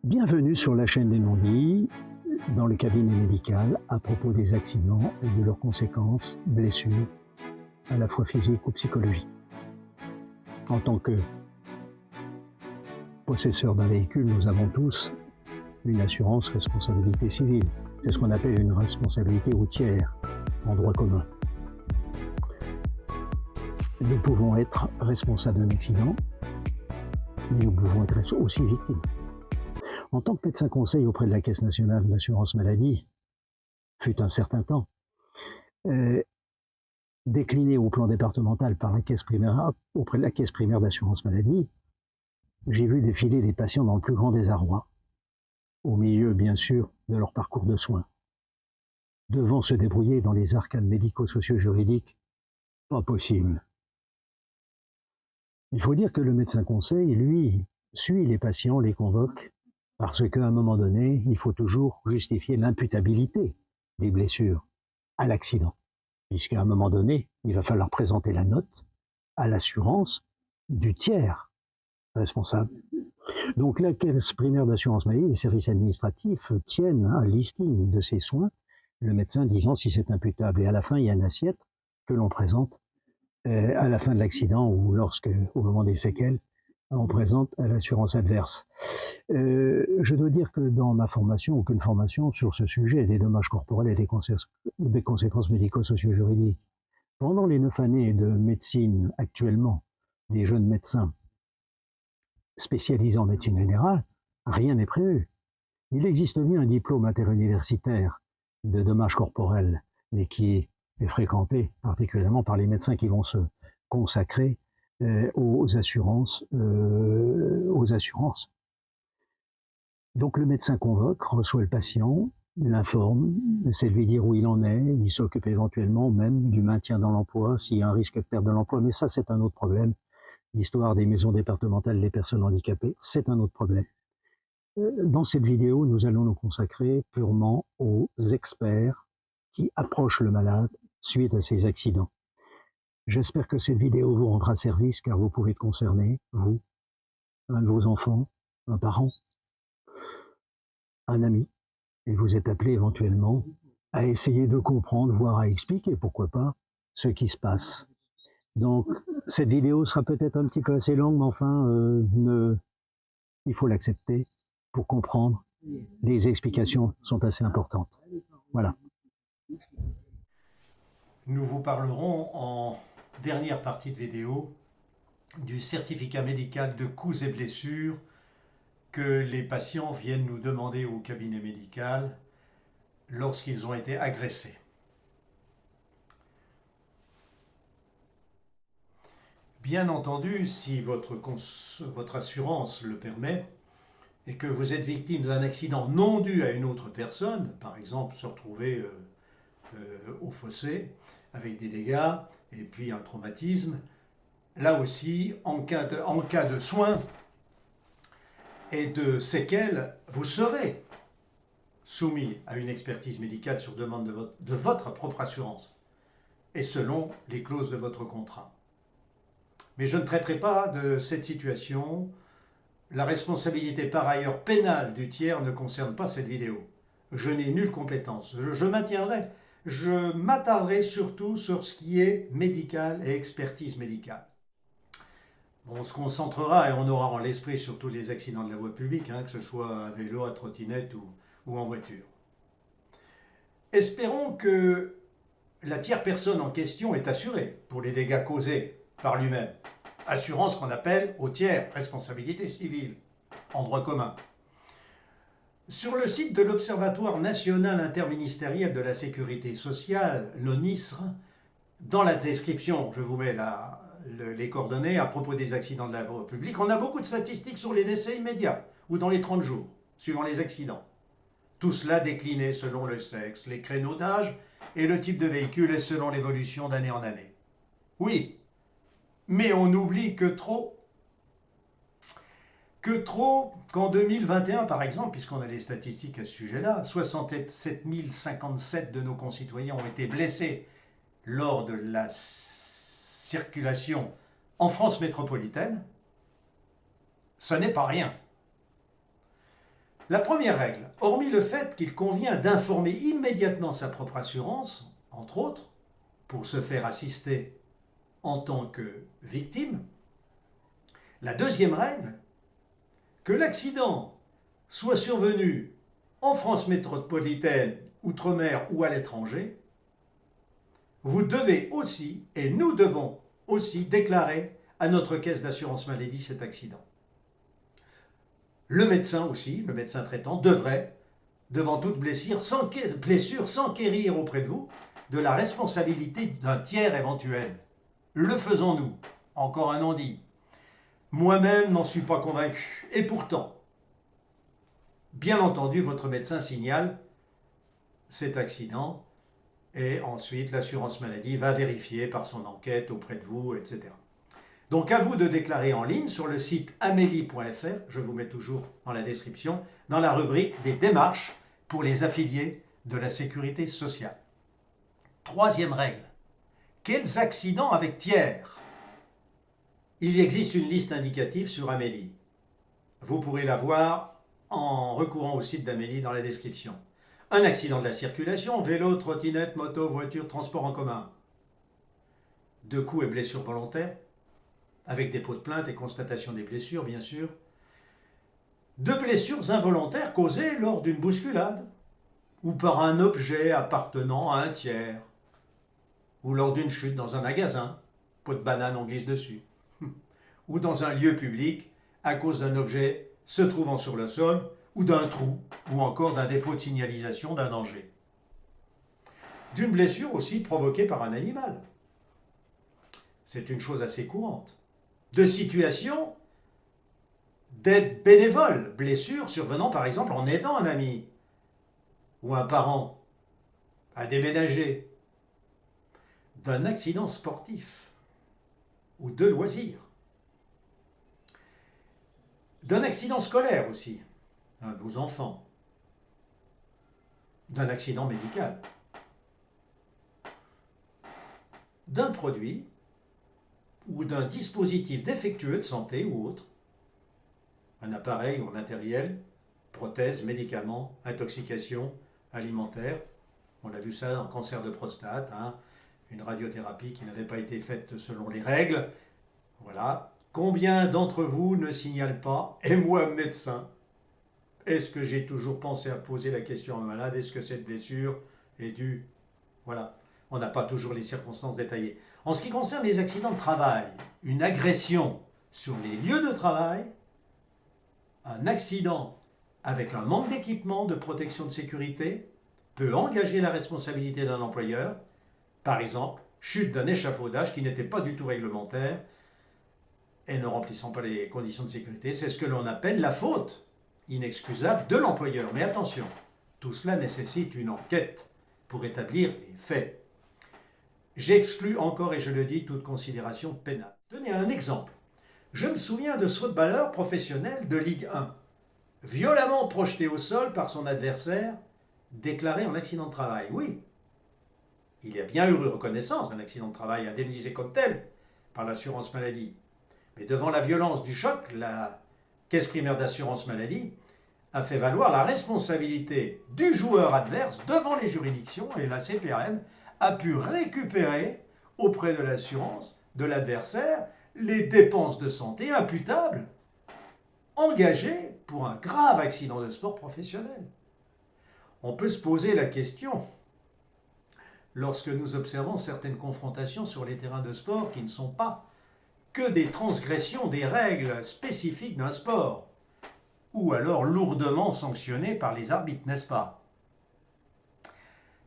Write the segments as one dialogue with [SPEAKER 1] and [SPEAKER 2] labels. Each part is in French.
[SPEAKER 1] Bienvenue sur la chaîne des non-dits, dans le cabinet médical, à propos des accidents et de leurs conséquences, blessures, à la fois physiques ou psychologiques. En tant que possesseur d'un véhicule, nous avons tous une assurance responsabilité civile. C'est ce qu'on appelle une responsabilité routière en droit commun. Nous pouvons être responsables d'un accident, mais nous pouvons être aussi victimes. En tant que médecin conseil auprès de la Caisse nationale d'assurance maladie, fut un certain temps, décliné au plan départemental par la caisse primaire, auprès de la Caisse primaire d'assurance maladie, j'ai vu défiler des patients dans le plus grand désarroi, au milieu, bien sûr, de leur parcours de soins, devant se débrouiller dans les arcanes médico-socio-juridiques, pas possible. Il faut dire que le médecin conseil, lui, suit les patients, les convoque, parce qu'à un moment donné, il faut toujours justifier l'imputabilité des blessures à l'accident. Puisqu'à un moment donné, il va falloir présenter la note à l'assurance du tiers responsable. Donc la Caisse primaire d'assurance maladie, les services administratifs tiennent un listing de ces soins, le médecin disant si c'est imputable. Et à la fin, il y a une assiette que l'on présente à la fin de l'accident ou au moment des séquelles, on présente à l'assurance adverse. Je dois dire que dans ma formation, aucune formation sur ce sujet des dommages corporels et des conséquences médico-socio-juridiques. Pendant les 9 années de médecine actuellement, des jeunes médecins spécialisés en médecine générale, rien n'est prévu. Il existe bien un diplôme interuniversitaire de dommages corporels, mais qui est fréquenté particulièrement par les médecins qui vont se consacrer aux assurances. Donc le médecin convoque, reçoit le patient, l'informe, c'est lui dire où il en est, il s'occupe éventuellement même du maintien dans l'emploi, s'il y a un risque de perte de l'emploi, mais ça c'est un autre problème. L'histoire des maisons départementales des personnes handicapées, c'est un autre problème. Dans cette vidéo, nous allons nous consacrer purement aux experts qui approchent le malade suite à ces accidents. J'espère que cette vidéo vous rendra service car vous pouvez être concerné, vous, un de vos enfants, un parent, un ami, et vous êtes appelé éventuellement à essayer de comprendre, voire à expliquer, pourquoi pas, ce qui se passe. Donc, cette vidéo sera peut-être un petit peu assez longue, mais enfin, il faut l'accepter pour comprendre. Les explications sont assez importantes. Voilà.
[SPEAKER 2] Nous vous parlerons en dernière partie de vidéo du certificat médical de coups et blessures que les patients viennent nous demander au cabinet médical lorsqu'ils ont été agressés. Bien entendu, si votre assurance le permet et que vous êtes victime d'un accident non dû à une autre personne, par exemple se retrouver au fossé avec des dégâts et puis un traumatisme, là aussi, en cas de soins et de séquelles, vous serez soumis à une expertise médicale sur demande de votre propre assurance et selon les clauses de votre contrat. Mais je ne traiterai pas de cette situation. La responsabilité par ailleurs pénale du tiers ne concerne pas cette vidéo. Je n'ai nulle compétence. Je m'attarderai surtout sur ce qui est médical et expertise médicale. On se concentrera et on aura en l'esprit surtout les accidents de la voie publique, que ce soit à vélo, à trottinette ou en voiture. Espérons que la tierce personne en question est assurée pour les dégâts causés par lui-même. Assurance qu'on appelle au tiers, responsabilité civile, en droit commun. Sur le site de l'Observatoire national interministériel de la sécurité sociale, l'ONISR, dans la description, je vous mets les coordonnées à propos des accidents de la voie publique, on a beaucoup de statistiques sur les décès immédiats ou dans les 30 jours, suivant les accidents. Tout cela décliné selon le sexe, les créneaux d'âge et le type de véhicule et selon l'évolution d'année en année. Oui, mais on oublie qu'en 2021 par exemple, puisqu'on a les statistiques à ce sujet-là, 67 057 de nos concitoyens ont été blessés lors de la circulation en France métropolitaine. Ce n'est pas rien. La première règle, hormis le fait qu'il convient d'informer immédiatement sa propre assurance, entre autres, pour se faire assister en tant que victime, la deuxième règle, que l'accident soit survenu en France métropolitaine, outre-mer ou à l'étranger, vous devez aussi, et nous devons aussi, déclarer à notre caisse d'assurance maladie cet accident. Le médecin aussi, le médecin traitant, devrait, devant toute blessure, s'enquérir auprès de vous de la responsabilité d'un tiers éventuel. Le faisons-nous? Encore un non-dit. Moi-même n'en suis pas convaincu. Et pourtant, bien entendu, votre médecin signale cet accident et ensuite l'assurance maladie va vérifier par son enquête auprès de vous, etc. Donc à vous de déclarer en ligne sur le site amélie.fr, je vous mets toujours dans la description, dans la rubrique des démarches pour les affiliés de la sécurité sociale. Troisième règle, quels accidents avec tiers? Il existe une liste indicative sur Amélie. Vous pourrez la voir en recourant au site d'Amélie dans la description. Un accident de la circulation, vélo, trottinette, moto, voiture, transport en commun. 2 coups et blessures volontaires, avec dépôt de plainte et constatation des blessures, bien sûr. 2 blessures involontaires causées lors d'une bousculade, ou par un objet appartenant à un tiers, ou lors d'une chute dans un magasin, pot de banane en glisse dessus, ou dans un lieu public, à cause d'un objet se trouvant sur le sol, ou d'un trou, ou encore d'un défaut de signalisation d'un danger. D'une blessure aussi provoquée par un animal. C'est une chose assez courante. De situations d'aide bénévole, blessure survenant par exemple en aidant un ami ou un parent à déménager, d'un accident sportif ou de loisir, d'un accident scolaire aussi, d'un de vos enfants, d'un accident médical, d'un produit ou d'un dispositif défectueux de santé ou autre, un appareil ou un matériel, prothèse, médicaments, intoxication alimentaire. On a vu ça en cancer de prostate, une radiothérapie qui n'avait pas été faite selon les règles. Voilà. Combien d'entre vous ne signalent pas, et moi médecin, est-ce que j'ai toujours pensé à poser la question à un malade, est-ce que cette blessure est due? Voilà. On n'a pas toujours les circonstances détaillées. En ce qui concerne les accidents de travail, une agression sur les lieux de travail, un accident avec un manque d'équipement de protection de sécurité peut engager la responsabilité d'un employeur, par exemple, chute d'un échafaudage qui n'était pas du tout réglementaire et ne remplissant pas les conditions de sécurité. C'est ce que l'on appelle la faute inexcusable de l'employeur. Mais attention, tout cela nécessite une enquête pour établir les faits. J'exclus encore, et je le dis, toute considération pénale. Tenez un exemple. Je me souviens de ce footballeur professionnel de Ligue 1, violemment projeté au sol par son adversaire, déclaré en accident de travail. Oui, il y a bien eu reconnaissance d'un accident de travail indemnisé comme tel par l'assurance maladie. Mais devant la violence du choc, la caisse primaire d'assurance maladie a fait valoir la responsabilité du joueur adverse devant les juridictions et la CPRM a pu récupérer auprès de l'assurance de l'adversaire les dépenses de santé imputables engagées pour un grave accident de sport professionnel. On peut se poser la question, lorsque nous observons certaines confrontations sur les terrains de sport qui ne sont pas que des transgressions des règles spécifiques d'un sport, ou alors lourdement sanctionnées par les arbitres, n'est-ce pas?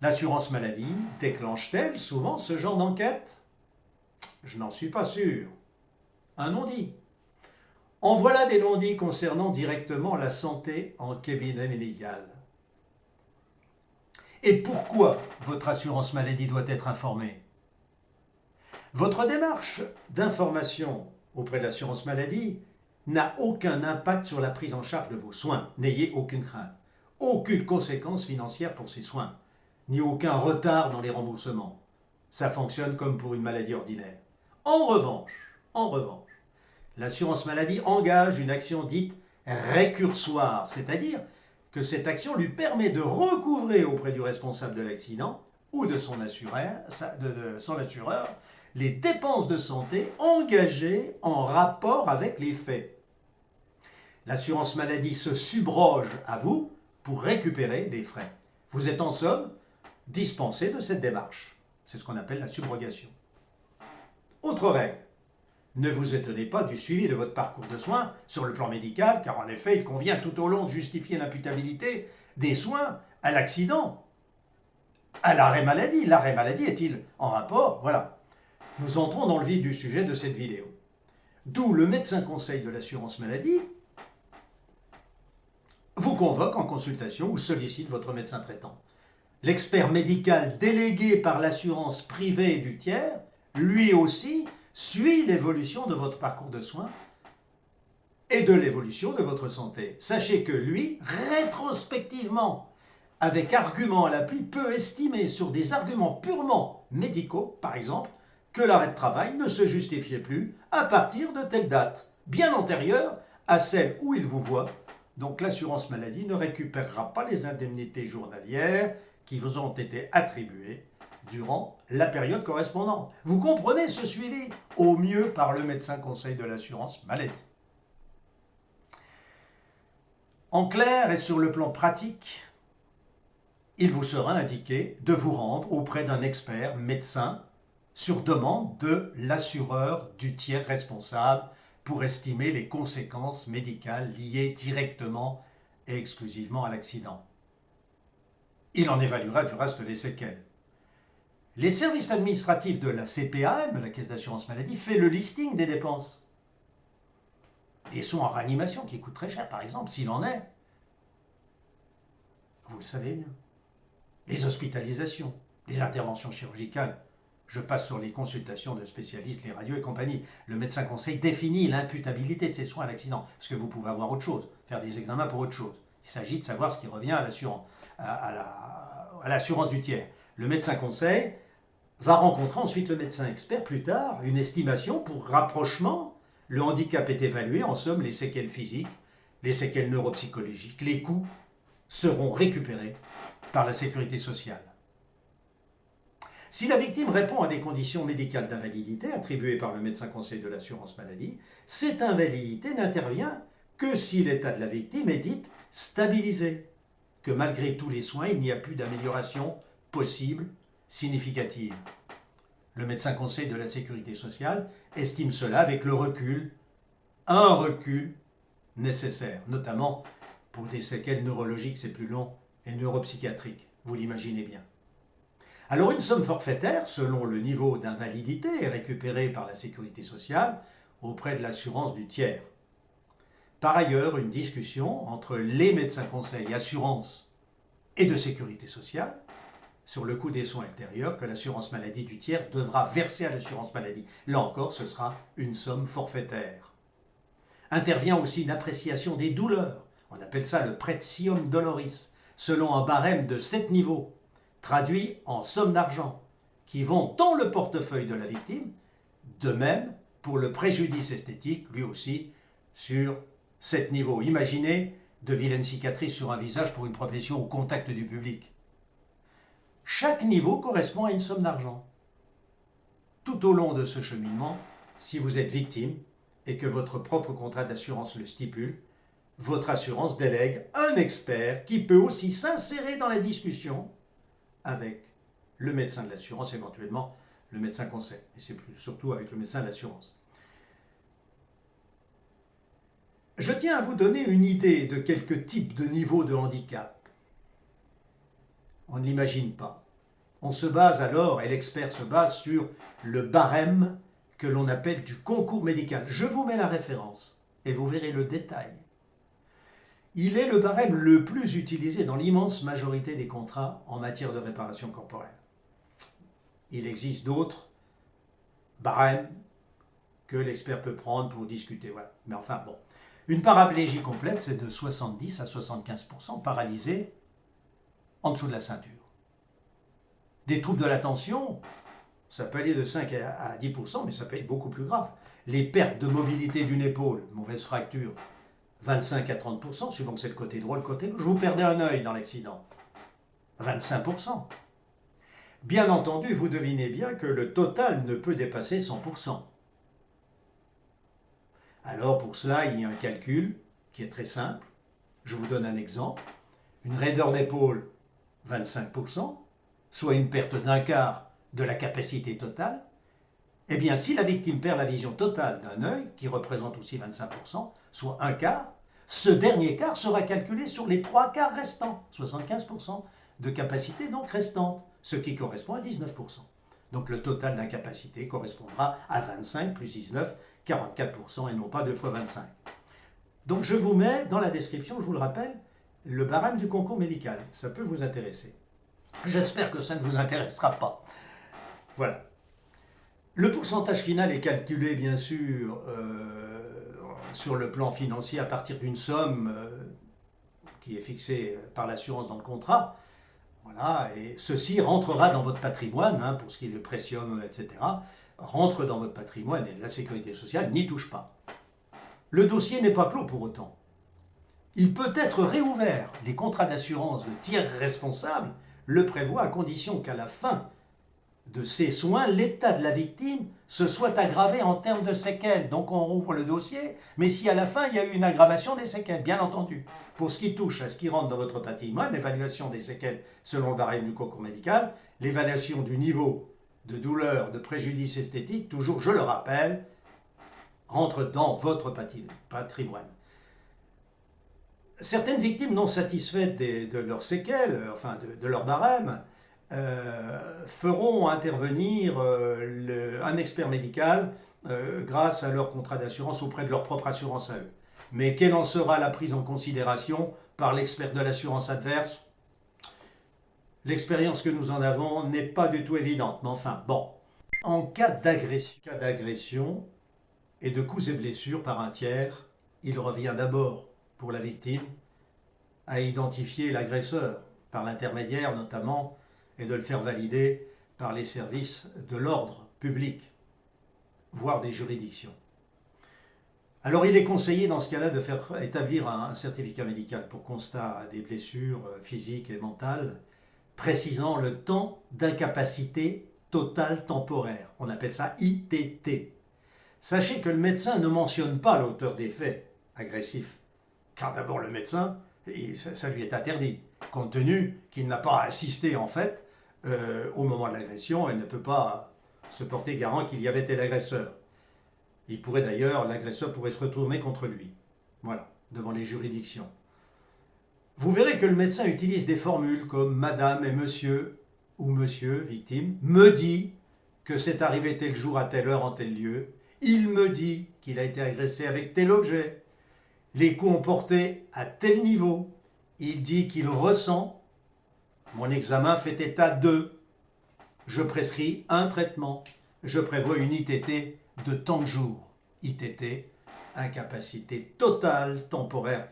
[SPEAKER 2] L'assurance maladie déclenche-t-elle souvent ce genre d'enquête? Je n'en suis pas sûr. Un non-dit. En voilà des non-dits concernant directement la santé en cabinet médical. Et pourquoi votre assurance maladie doit être informée? Votre démarche d'information auprès de l'assurance maladie n'a aucun impact sur la prise en charge de vos soins. N'ayez aucune crainte. Aucune conséquence financière pour ces soins, ni aucun retard dans les remboursements. Ça fonctionne comme pour une maladie ordinaire. En revanche, l'assurance maladie engage une action dite récursoire, c'est-à-dire que cette action lui permet de recouvrer auprès du responsable de l'accident ou de son assureur les dépenses de santé engagées en rapport avec les faits. L'assurance maladie se subroge à vous pour récupérer les frais. Vous êtes en somme dispensé de cette démarche. C'est ce qu'on appelle la subrogation. Autre règle, ne vous étonnez pas du suivi de votre parcours de soins sur le plan médical, car en effet, il convient tout au long de justifier l'imputabilité des soins à l'accident, à l'arrêt maladie. L'arrêt maladie est-il en rapport? Voilà. Nous entrons dans le vif du sujet de cette vidéo. D'où le médecin conseil de l'assurance maladie vous convoque en consultation ou sollicite votre médecin traitant. L'expert médical délégué par l'assurance privée du tiers, lui aussi, suit l'évolution de votre parcours de soins et de l'évolution de votre santé. Sachez que lui, rétrospectivement, avec argument à l'appui, peut estimer sur des arguments purement médicaux, par exemple, que l'arrêt de travail ne se justifiait plus à partir de telle date, bien antérieure à celle où il vous voit. Donc l'assurance maladie ne récupérera pas les indemnités journalières qui vous ont été attribuées durant la période correspondante. Vous comprenez ce suivi au mieux par le médecin conseil de l'assurance maladie. En clair et sur le plan pratique, il vous sera indiqué de vous rendre auprès d'un expert médecin sur demande de l'assureur du tiers responsable pour estimer les conséquences médicales liées directement et exclusivement à l'accident. Il en évaluera du reste les séquelles. Les services administratifs de la CPAM, la Caisse d'assurance maladie, fait le listing des dépenses. Les soins en réanimation qui coûtent très cher, par exemple, s'il en est. Vous le savez bien. Les hospitalisations, les interventions chirurgicales. Je passe sur les consultations de spécialistes, les radios et compagnie. Le médecin conseil définit l'imputabilité de ces soins à l'accident, parce que vous pouvez avoir autre chose, faire des examens pour autre chose. Il s'agit de savoir ce qui revient à l'assurance du tiers. Le médecin conseil va rencontrer ensuite le médecin expert plus tard, une estimation pour rapprochement. Le handicap est évalué, en somme, les séquelles physiques, les séquelles neuropsychologiques, les coûts seront récupérés par la sécurité sociale. Si la victime répond à des conditions médicales d'invalidité attribuées par le médecin conseil de l'assurance maladie, cette invalidité n'intervient que si l'état de la victime est dit stabilisé, que malgré tous les soins, il n'y a plus d'amélioration possible, significative. Le médecin conseil de la sécurité sociale estime cela avec le recul, un recul nécessaire, notamment pour des séquelles neurologiques, c'est plus long, et neuropsychiatriques, vous l'imaginez bien. Alors une somme forfaitaire, selon le niveau d'invalidité, est récupérée par la sécurité sociale auprès de l'assurance du tiers. Par ailleurs, une discussion entre les médecins conseils assurance et de sécurité sociale sur le coût des soins ultérieurs que l'assurance maladie du tiers devra verser à l'assurance maladie. Là encore, ce sera une somme forfaitaire. Intervient aussi une appréciation des douleurs. On appelle ça le pretium doloris, selon un barème de 7 niveaux, traduit en sommes d'argent, qui vont dans le portefeuille de la victime, de même pour le préjudice esthétique, lui aussi, sur 7 niveaux. Imaginez de vilaines cicatrices sur un visage pour une profession au contact du public. Chaque niveau correspond à une somme d'argent. Tout au long de ce cheminement, si vous êtes victime et que votre propre contrat d'assurance le stipule, votre assurance délègue un expert qui peut aussi s'insérer dans la discussion avec le médecin de l'assurance, éventuellement le médecin conseil. Et c'est surtout avec le médecin de l'assurance. Je tiens à vous donner une idée de quelques types de niveaux de handicap. On ne l'imagine pas. On se base alors, et l'expert se base sur le barème que l'on appelle du concours médical. Je vous mets la référence et vous verrez le détail. Il est le barème le plus utilisé dans l'immense majorité des contrats en matière de réparation corporelle. Il existe d'autres barèmes que l'expert peut prendre pour discuter. Voilà. Mais enfin, bon. Une paraplégie complète, c'est de 70 à 75% paralysé en dessous de la ceinture. Des troubles de l'attention, ça peut aller de 5 à 10%, mais ça peut être beaucoup plus grave. Les pertes de mobilité d'une épaule, mauvaise fracture, 25 à 30%, suivant que c'est le côté droit, le côté gauche. Vous perdez un œil dans l'accident. 25%. Bien entendu, vous devinez bien que le total ne peut dépasser 100%. Alors pour cela, il y a un calcul qui est très simple. Je vous donne un exemple. Une raideur d'épaule, 25%, soit une perte d'un quart de la capacité totale. Eh bien, si la victime perd la vision totale d'un œil, qui représente aussi 25%, soit un quart, ce dernier quart sera calculé sur les 3 quarts restants, 75% de capacité donc restante, ce qui correspond à 19%. Donc le total d'incapacité correspondra à 25 plus 19, 44% et non pas 2 fois 25. Donc je vous mets dans la description, je vous le rappelle, le barème du concours médical. Ça peut vous intéresser. J'espère que ça ne vous intéressera pas. Voilà. Le pourcentage final est calculé bien sûr sur le plan financier à partir d'une somme qui est fixée par l'assurance dans le contrat. Voilà, et ceci rentrera dans votre patrimoine, hein, pour ce qui est le précium, etc. Rentre dans votre patrimoine et la sécurité sociale n'y touche pas. Le dossier n'est pas clos pour autant. Il peut être réouvert. Les contrats d'assurance de tiers responsable le prévoient à condition qu'à la fin de ces soins, l'état de la victime se soit aggravé en termes de séquelles. Donc on rouvre le dossier, mais si à la fin il y a eu une aggravation des séquelles, bien entendu. Pour ce qui touche à ce qui rentre dans votre patrimoine, l'évaluation des séquelles selon le barème du concours médical, l'évaluation du niveau de douleur, de préjudice esthétique, toujours, je le rappelle, rentre dans votre patrimoine. Certaines victimes non satisfaites de leurs séquelles, enfin de leur barème, feront intervenir un expert médical grâce à leur contrat d'assurance auprès de leur propre assurance à eux. Mais quelle en sera la prise en considération par l'expert de l'assurance adverse? L'expérience que nous en avons n'est pas du tout évidente, mais enfin, bon. En cas d'agression et de coups et blessures par un tiers, il revient d'abord pour la victime à identifier l'agresseur, par l'intermédiaire notamment, et de le faire valider par les services de l'ordre public, voire des juridictions. Alors il est conseillé dans ce cas-là de faire établir un certificat médical pour constat des blessures physiques et mentales, précisant le temps d'incapacité totale temporaire. On appelle ça ITT. Sachez que le médecin ne mentionne pas l'auteur des faits agressifs, car d'abord le médecin, ça lui est interdit, compte tenu qu'il n'a pas assisté en fait au moment de l'agression, il ne peut pas se porter garant qu'il y avait tel agresseur. Il pourrait d'ailleurs, l'agresseur pourrait se retourner contre lui. Voilà, devant les juridictions. Vous verrez que le médecin utilise des formules comme madame et monsieur, ou monsieur, victime, me dit que c'est arrivé tel jour à telle heure en tel lieu, il me dit qu'il a été agressé avec tel objet, les coups ont porté à tel niveau, il dit qu'il ressent, mon examen fait état de, je prescris un traitement, je prévois une ITT de tant de jours. ITT, incapacité totale temporaire,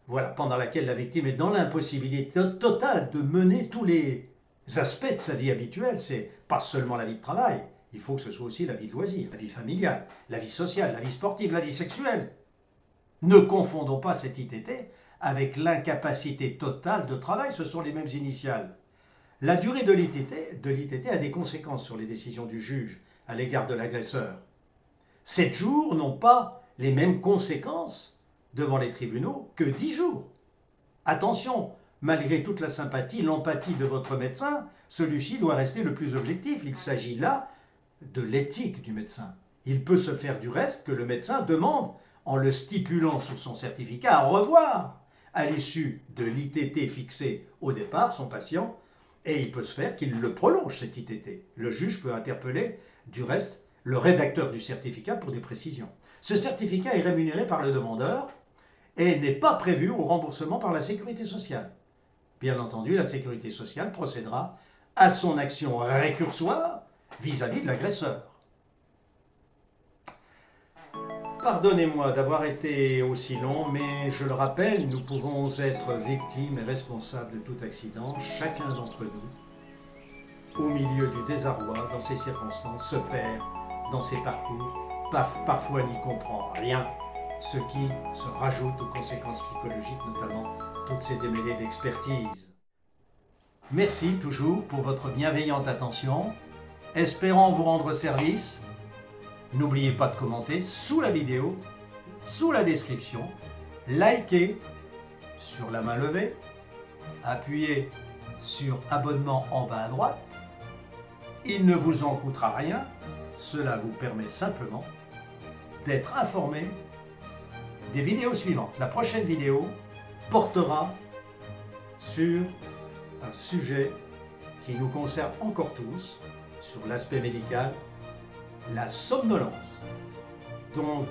[SPEAKER 2] voilà, pendant laquelle la victime est dans l'impossibilité totale de mener tous les aspects de sa vie habituelle. C'est pas seulement la vie de travail, il faut que ce soit aussi la vie de loisir, la vie familiale, la vie sociale, la vie sportive, la vie sexuelle. Ne confondons pas cette ITT avec l'incapacité totale de travail, ce sont les mêmes initiales. La durée de l'ITT a des conséquences sur les décisions du juge à l'égard de l'agresseur. 7 jours n'ont pas les mêmes conséquences devant les tribunaux que 10 jours. Attention, malgré toute la sympathie, l'empathie de votre médecin, celui-ci doit rester le plus objectif. Il s'agit là de l'éthique du médecin. Il peut se faire du reste que le médecin demande, en le stipulant sur son certificat, à revoir à l'issue de l'ITT fixé au départ son patient, et il peut se faire qu'il le prolonge cet ITT. Le juge peut interpeller du reste le rédacteur du certificat pour des précisions. Ce certificat est rémunéré par le demandeur et n'est pas prévu au remboursement par la sécurité sociale. Bien entendu, la sécurité sociale procédera à son action récursoire vis-à-vis de l'agresseur. Pardonnez-moi d'avoir été aussi long, mais je le rappelle, nous pouvons être victimes et responsables de tout accident, chacun d'entre nous, au milieu du désarroi, dans ces circonstances, se perd dans ses parcours, parfois n'y comprend rien, ce qui se rajoute aux conséquences psychologiques, notamment toutes ces démêlés d'expertise. Merci toujours pour votre bienveillante attention. Espérons vous rendre service. N'oubliez pas de commenter sous la vidéo, sous la description, likez sur la main levée, appuyez sur abonnement en bas à droite. Il ne vous en coûtera rien, cela vous permet simplement d'être informé des vidéos suivantes. La prochaine vidéo portera sur un sujet qui nous concerne encore tous, sur l'aspect médical, la somnolence. Donc,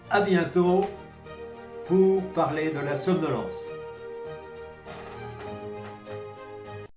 [SPEAKER 2] à bientôt pour parler de la somnolence.